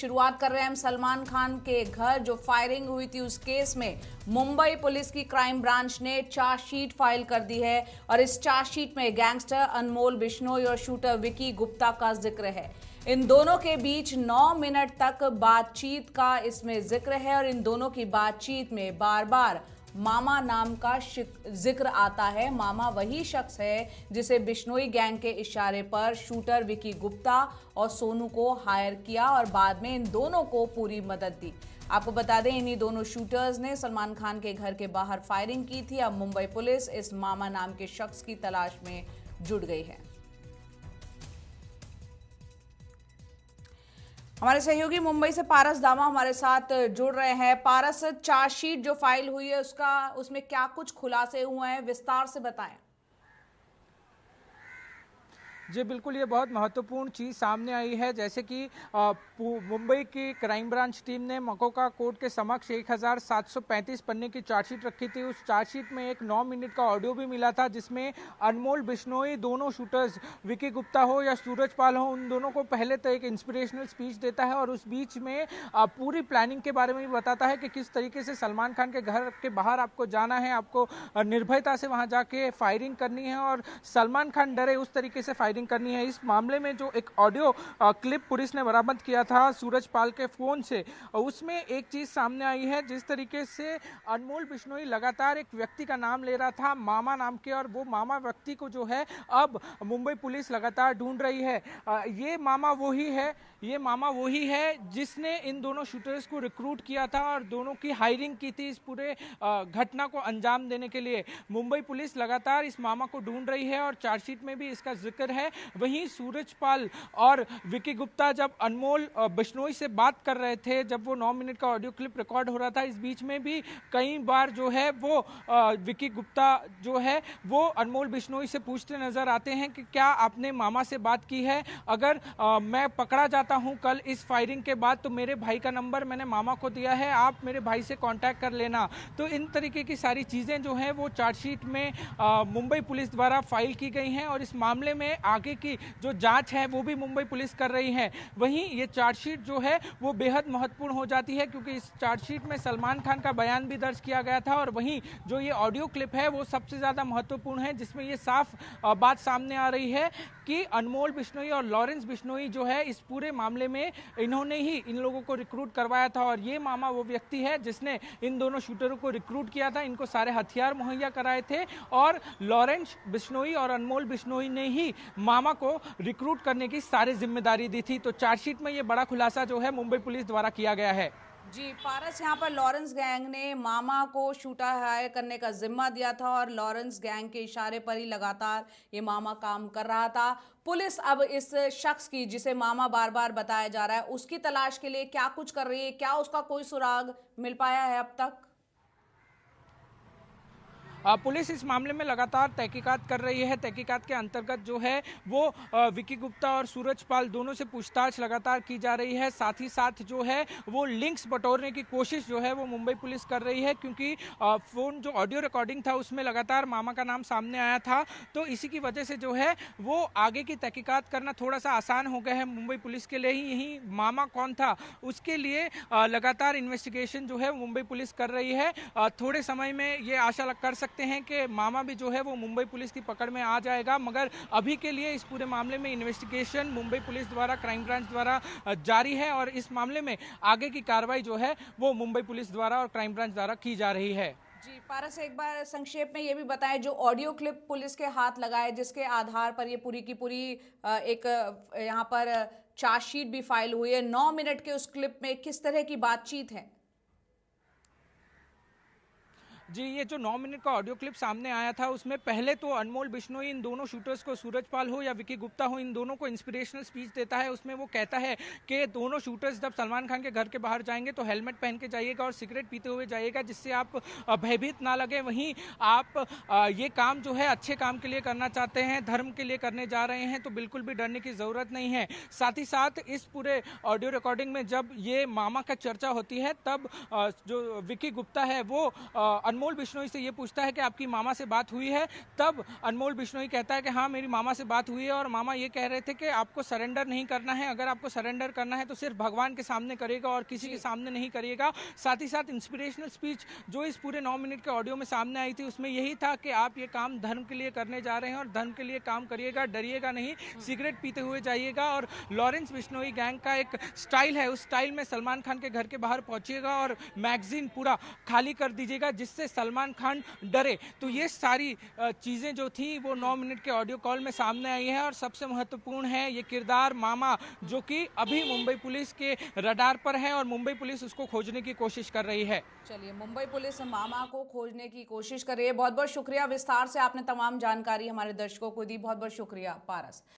शुरुआत कर रहे हैं हम सलमान खान के घर जो फायरिंग हुई थी उस केस में मुंबई पुलिस की क्राइम ब्रांच ने चार्जशीट फाइल कर दी है और इस चार्जशीट में गैंगस्टर अनमोल बिश्नोई और शूटर विकी गुप्ता का जिक्र है। इन दोनों के बीच 9 मिनट तक बातचीत का इसमें जिक्र है और इन दोनों की बातचीत में बार बार मामा नाम का जिक्र आता है। मामा वही शख्स है जिसे बिश्नोई गैंग के इशारे पर शूटर विकी गुप्ता और सोनू को हायर किया और बाद में इन दोनों को पूरी मदद दी। आपको बता दें इन्हीं दोनों शूटर्स ने सलमान खान के घर के बाहर फायरिंग की थी। अब मुंबई पुलिस इस मामा नाम के शख्स की तलाश में जुट गई है। हमारे सहयोगी मुंबई से पारस दामा हमारे साथ जुड़ रहे हैं। पारस, चार्जशीट जो फाइल हुई है उसमें क्या कुछ खुलासे हुए हैं, विस्तार से बताएं। जी बिल्कुल, ये बहुत महत्वपूर्ण चीज़ सामने आई है। जैसे कि मुंबई की क्राइम ब्रांच टीम ने मकोका कोर्ट के समक्ष 1735 पन्ने की चार्जशीट रखी थी। उस चार्जशीट में एक 9 मिनट का ऑडियो भी मिला था जिसमें अनमोल बिश्नोई दोनों शूटर्स विकी गुप्ता हो या सूरज पाल हो, उन दोनों को पहले तो एक इंस्पिरेशनल स्पीच देता है और उस बीच में पूरी प्लानिंग के बारे में भी बताता है कि किस तरीके से सलमान खान के घर के बाहर आपको जाना है, आपको निर्भयता से वहाँ जाके फायरिंग करनी है और सलमान खान डरे उस तरीके से फायरिंग करनी है। इस मामले में जो एक ऑडियो क्लिप पुलिस ने बरामद किया था सूरज पाल के फोन से, उसमें एक चीज सामने आई है। जिस तरीके से अनमोल बिश्नोई लगातार एक व्यक्ति का नाम ले रहा था मामा नाम के, और वो मामा व्यक्ति को जो है अब मुंबई पुलिस लगातार ढूंढ रही है। ये मामा वही है जिसने इन दोनों शूटर्स को रिक्रूट किया था और दोनों की हायरिंग की थी इस पूरे घटना को अंजाम देने के लिए। मुंबई पुलिस लगातार इस मामा को ढूंढ रही है और चार्जशीट में भी इसका जिक्र है। वहीं सूरज पाल और विकी गुप्ता जब अनमोल बिश्नोई से बात कर रहे थे, जब वो 9 मिनट का ऑडियो क्लिप रिकॉर्ड हो रहा था, इस बीच में भी कई बार जो है वो विकी गुप्ता जो है वो अनमोल बिश्नोई से पूछते नजर आते हैं कि क्या आपने मामा से बात की है? अगर मैं पकड़ा जाता हूं कल इस फायरिंग के बाद तो मेरे भाई का नंबर मैंने मामा को दिया है, आप मेरे भाई से कांटेक्ट कर लेना। तो इन तरीके की सारी चीजें जो हैं वो चार्जशीट में मुंबई पुलिस द्वारा फाइल की गई हैं और इस मामले में आगे की जो जांच है वो भी मुंबई पुलिस कर रही है। वहीं ये चार्जशीट जो है वो बेहद महत्वपूर्ण हो जाती है क्योंकि इस चार्जशीट में सलमान खान का बयान भी दर्ज किया गया था और वहीं जो ये ऑडियो क्लिप है वो सबसे ज्यादा महत्वपूर्ण है, जिसमें ये साफ बात सामने आ रही है कि अनमोल बिश्नोई और लॉरेंस बिश्नोई जो है इस पूरे मामले में इन्होंने ही इन लोगों को रिक्रूट करवाया था और ये मामा वो व्यक्ति है जिसने इन दोनों शूटरों को रिक्रूट किया था, इनको सारे हथियार मुहैया कराए थे और लॉरेंस बिश्नोई और अनमोल बिश्नोई ने ही मामा को रिक्रूट करने की सारी जिम्मेदारी दी थी। तो चार्जशीट में ये बड़ा खुलासा जो है मुंबई पुलिस द्वारा किया गया है। जी पारस, यहाँ पर लॉरेंस गैंग ने मामा को शूटर हायर करने का जिम्मा दिया था और लॉरेंस गैंग के इशारे पर ही लगातार ये मामा काम कर रहा था। पुलिस अब इस शख्स की जिसे मामा बार बार बताया जा रहा है उसकी तलाश के लिए क्या कुछ कर रही है? क्या उसका कोई सुराग मिल पाया है अब तक? पुलिस इस मामले में लगातार तहकीकात कर रही है। तहकीकात के अंतर्गत जो है वो विकी गुप्ता और सूरज पाल दोनों से पूछताछ लगातार की जा रही है। साथ ही साथ जो है वो लिंक्स बटोरने की कोशिश जो है वो मुंबई पुलिस कर रही है क्योंकि फोन जो ऑडियो रिकॉर्डिंग था उसमें लगातार मामा का नाम सामने आया था। तो इसी की वजह से जो है वो आगे की तहकीकात करना थोड़ा सा आसान हो गया है मुंबई पुलिस के लिए। यही मामा कौन था उसके लिए लगातार इन्वेस्टिगेशन जो है मुंबई पुलिस कर रही है। थोड़े समय में ये आशा कर सकते हैं कि मामा भी जो है वो मुंबई पुलिस की पकड़ में आ जाएगा, मगर अभी के लिए इस पूरे मामले में इन्वेस्टिगेशन मुंबई पुलिस द्वारा, क्राइम ब्रांच द्वारा जारी है और इस मामले में आगे की कार्रवाई जो है वो मुंबई पुलिस द्वारा और क्राइम ब्रांच द्वारा की जा रही है। जी पारस, एक बार संक्षेप में ये भी बताएं जो ऑडियो क्लिप पुलिस के हाथ लगा है जिसके आधार पर ये पूरी की पूरी एक यहाँ पर चार्जशीट भी फाइल हुई है, 9 मिनट के उस क्लिप में किस तरह की बातचीत है? जी, ये जो 9 मिनट का ऑडियो क्लिप सामने आया था उसमें पहले तो अनमोल बिश्नोई इन दोनों शूटर्स को, सूरज पाल हो या विकी गुप्ता हो, इन दोनों को इंस्पिरेशनल स्पीच देता है। उसमें वो कहता है कि दोनों शूटर्स जब सलमान खान के घर के बाहर जाएंगे तो हेलमेट पहन के जाइएगा और सिगरेट पीते हुए जाइएगा जिससे आप भयभीत ना लगे। वहीं आप ये काम जो है अच्छे काम के लिए करना चाहते हैं, धर्म के लिए करने जा रहे हैं तो बिल्कुल भी डरने की ज़रूरत नहीं है। साथ ही साथ इस पूरे ऑडियो रिकॉर्डिंग में जब ये मामा का चर्चा होती है तब जो विकी गुप्ता है वो अनमोल बिश्नोई से ये पूछता है कि आपकी मामा से बात हुई है, तब अनमोल बिश्नोई कहता है कि हाँ मेरी मामा से बात हुई है और मामा ये कह रहे थे कि आपको सरेंडर नहीं करना है, अगर आपको सरेंडर करना है तो सिर्फ भगवान के सामने करेगा और किसी के सामने नहीं करिएगा। साथ ही साथ इंस्पिरेशनल स्पीच जो इस पूरे 9 मिनट के ऑडियो में सामने आई थी उसमें यही था कि आप ये काम धर्म के लिए करने जा रहे हैं और धर्म के लिए काम करिएगा, डरिएगा नहीं, सिगरेट पीते हुए जाइएगा। और लॉरेंस बिश्नोई गैंग का एक स्टाइल है, उस स्टाइल में सलमान खान के घर के बाहर पहुंचिएगा और मैगजीन पूरा खाली कर दीजिएगा जिससे सलमान खान डरे। तो ये सारी चीज़ें जो थी वो 9 मिनट के ऑडियो कॉल में सामने आई है। और सबसे महत्वपूर्ण है ये किरदार मामा, जो कि अभी मुंबई पुलिस के रडार पर है और मुंबई पुलिस उसको खोजने की कोशिश कर रही है। चलिए, मुंबई पुलिस मामा को खोजने की कोशिश कर रही है। बहुत बहुत शुक्रिया, विस्तार से आपने तमाम जानकारी हमारे दर्शकों को दी। बहुत बहुत शुक्रिया पारस।